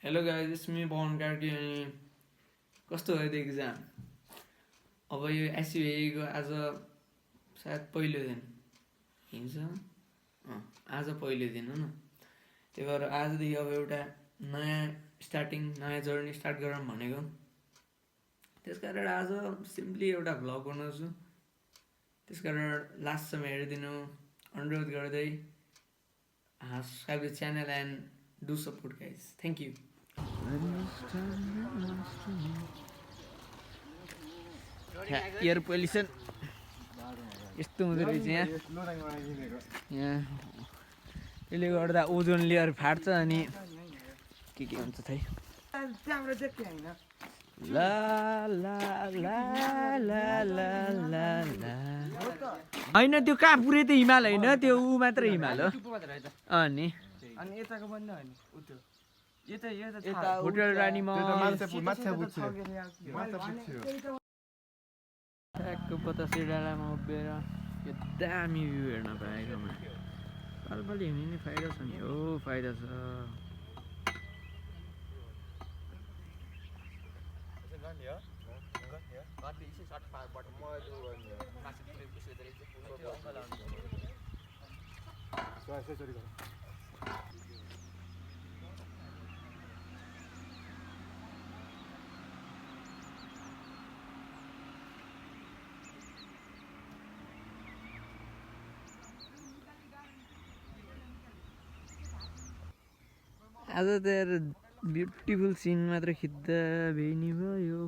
Hello guys, it's me Pawan Karki अनि कस्तो भयो त एक्जाम। अब यो एसयुएको आज सायद पहिलो दिन हिँड्छ, आज पहिलो दिन हो न। त्यही भएर आजदेखि अब एउटा नयाँ स्टार्टिङ, नयाँ जर्नी स्टार्ट गरौँ भनेको। त्यसकारण आज सिम्पली एउटा भ्लग बनाउँछु। त्यसकारण लास्टसम्म हेरिदिनु अनुरोध गर्दै subscribe the channel and do support guys. Thank you. Air pollution यस्तो हुँदो रहेछ यहाँ। त्यसले गर्दा ओजोन लेयर फाट्छ अनि के हुन्छ थाहै। ला ला ला ला ला ला ला हैन त्यो कहाँ पुरै त हिमाल हैन, त्यो ऊ मात्र हिमाल हो। अनि यताको पनि हैन उतो होटल रानी ठ्याक्क बतासे डाँडामा उभिएर यो दामी भ्यू हेर्न पाएकोमा पालपाली हिँड्ने नि फाइदा छ नि। हो फाइदा छ। आज त यार ब्युटिफुल सिन मात्र खिच्दा भेनी भयो।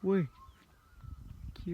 ओइ के